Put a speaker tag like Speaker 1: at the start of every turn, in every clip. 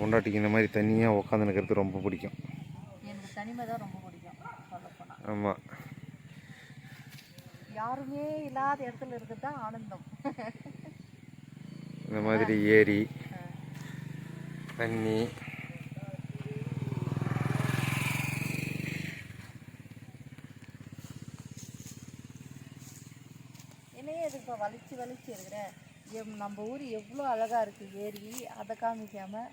Speaker 1: பொண்டாட்டிக்கு இந்த மாதிரி தனியாக உட்காந்துனுக்கிறது ரொம்ப பிடிக்கும்.
Speaker 2: எனக்கு தனிமை தான் ரொம்ப பிடிக்கும் சொல்லப்போனால்.
Speaker 1: ஆமாம்,
Speaker 2: யாருமே இல்லாத இடத்துல இருக்கிறது தான் ஆனந்தம்.
Speaker 1: இந்த மாதிரி ஏரி தண்ணி
Speaker 2: என்னையே இதுக்கு வலிச்சு வலிச்சு இருக்கிறேன். நம்ம ஊர் எவ்வளோ அழகாக இருக்குது ஏரி, அதை காமிக்காம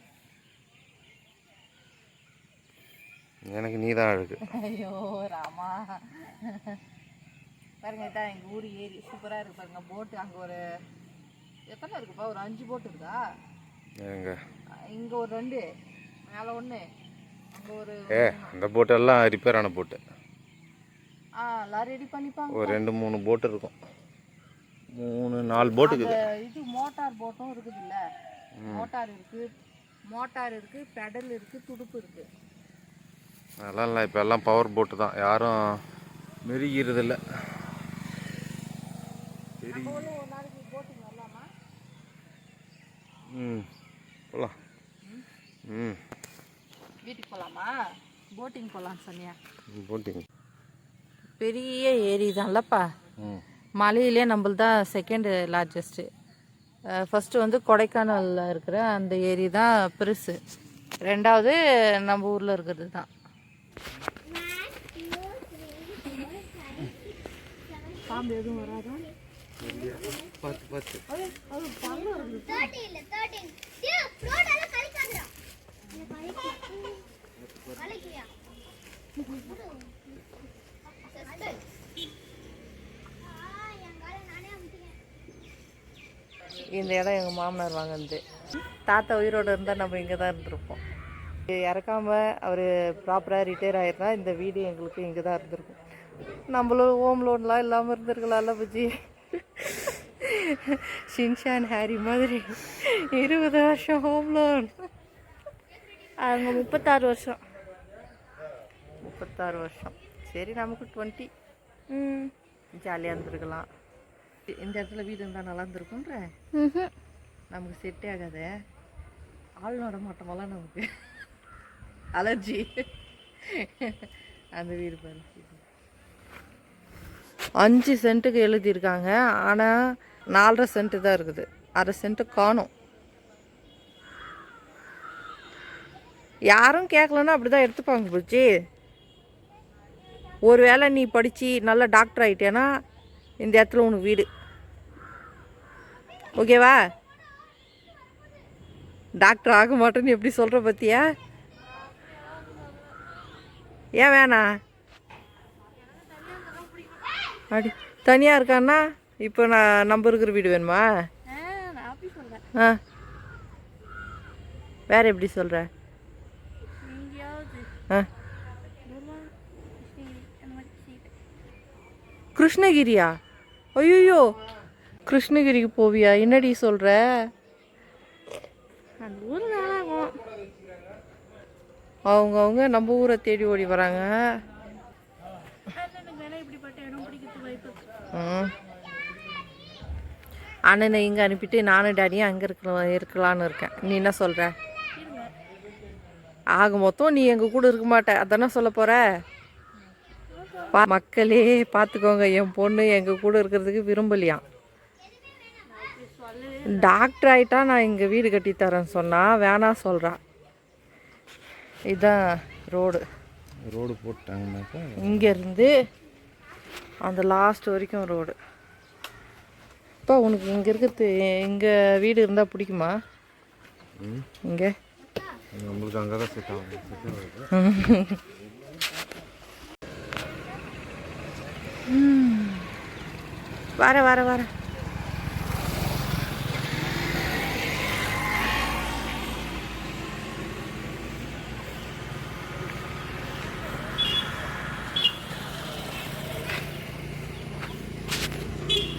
Speaker 1: எனக்கு நீ தான் அழகு.
Speaker 2: ஐயோ ராமா, பாருங்க இதான் எங்கள் ஊர் ஏரி சூப்பராக இருக்குது பாருங்க. போட்டு அங்கே ஒரு எத்தனை இருக்குப்பா, ஒரு 5 போட்டு இருக்கா
Speaker 1: எங்க?
Speaker 2: இங்கே ஒரு 2, மேலே 1, அங்கே ஒரு
Speaker 1: அந்த போட்டெல்லாம் ரிப்பேர் ஆன போட்டு.
Speaker 2: எல்லாம் ரெடி பண்ணிப்பாங்க.
Speaker 1: ஒரு 2-3 போட்டு இருக்கும், 3-4 போட்டு இருக்குது.
Speaker 2: இது மோட்டார் போட்டும் இருக்குது இல்லை, மோட்டார் இருக்குது, பெடல் இருக்குது, துடுப்பு இருக்குது.
Speaker 1: அதெல்லாம் இல்லை, இப்போ எல்லாம் பவர் போட்டு தான், யாரும் மெருகிறது இல்லை.
Speaker 2: ஒரு நாளைக்கு போட்டிங் வரலாமா?
Speaker 1: போகலாம்.
Speaker 2: வீட்டுக்கு போகலாமா? போட்டிங் போகலாம் சொன்னியா?
Speaker 1: போட்டிங்
Speaker 2: பெரிய ஏரி தான்லப்பா. மலையிலே நம்மளது தான் செகண்ட் லார்ஜஸ்ட்டு. ஃபஸ்ட்டு வந்து கொடைக்கானலில் இருக்கிற அந்த ஏரி தான் பெருசு, 2வது நம்ம ஊரில் இருக்கிறது தான். பாம்பு எதுவும் வராதா? இந்த இடம் எங்கள் மாமனார் வாங்கினது. தாத்தா உயிரோடு இருந்தால் நம்ம இங்கே தான் இருந்திருப்போம். இறக்காமல் அவர் ப்ராப்பராக ரிட்டையர் ஆகிருந்தா இந்த வீடு எங்களுக்கு இங்கே தான் இருந்திருக்கும். நம்மளும் ஹோம் லோன்லாம் இல்லாமல் இருந்திருக்கலாம்ல புஜி. ஷின்ஷான் ஹாரி மாதிரி 20 வருஷம் ஹோம் லோன், அவங்க 36 வருஷம். 36 வருஷம். சரி, நமக்கு 20. ஜாலியாக இருந்திருக்கலாம். இந்த இடத்துல வீடு இருந்தால் நல்லா இருந்திருக்குன்ற நமக்கு செட்டே ஆகாது. ஆள் நடமாட்டமெல்லாம் நமக்கு அலர்ஜி. அந்த வீடு பாரு, 5 சென்ட்டுக்கு எழுதியிருக்காங்க, ஆனால் 4.5 சென்ட்டு தான் இருக்குது. 1/2 சென்ட்டு காணும். யாரும் கேட்கலன்னா அப்படி தான் எடுத்துப்பாங்க போச்சு. ஒரு வேளை நீ படித்து நல்லா டாக்டர் ஆகிட்டேன்னா இந்த இடத்துல உனக்கு வீடு ஓகேவா? டாக்டர் ஆக மாட்டேன்னு எப்படி சொல்கிற பற்றியா? ஏன் வேணா? அப்படி தனியாக இருக்கான்னா இப்போ நம்ம இருக்கிற வீடு வேணுமா? வேற எப்படி சொல்கிற? கிருஷ்ணகிரியா? ஐயோ, கிருஷ்ணகிரிக்கு போவியா? என்னடி சொல்கிற? அவங்க நம்ம ஊரை தேடி ஓடி வராங்க. அண்ணனை இங்கே அனுப்பிட்டு நானும் டேடியும் அங்கே இருக்கலான்னு இருக்கேன். நீ என்ன சொல்கிற? ஆக மொத்தம் நீ எங்கள் கூட இருக்க மாட்ட, அதானே சொல்ல போகிற? மக்களே பார்த்துக்கோங்க, என் பொண்ணு எங்கள் கூட இருக்கிறதுக்கு விரும்பலையாம். டாக்டர் ஆகிட்டா நான் இங்கே வீடு கட்டித்தரேன்னு சொன்னால் வேணாம் சொல்கிறா. இதுதான் ரோடு போட்டாங்கன்னாக்கா இங்கேருந்து அந்த லாஸ்ட் வரைக்கும் ரோடு. இப்போ உனக்கு இங்கே இருக்கிறது, இங்கே வீடு இருந்தால் பிடிக்குமா? இங்கே நம்மளுக்கு அங்கே தான் செட் ஆகும். வர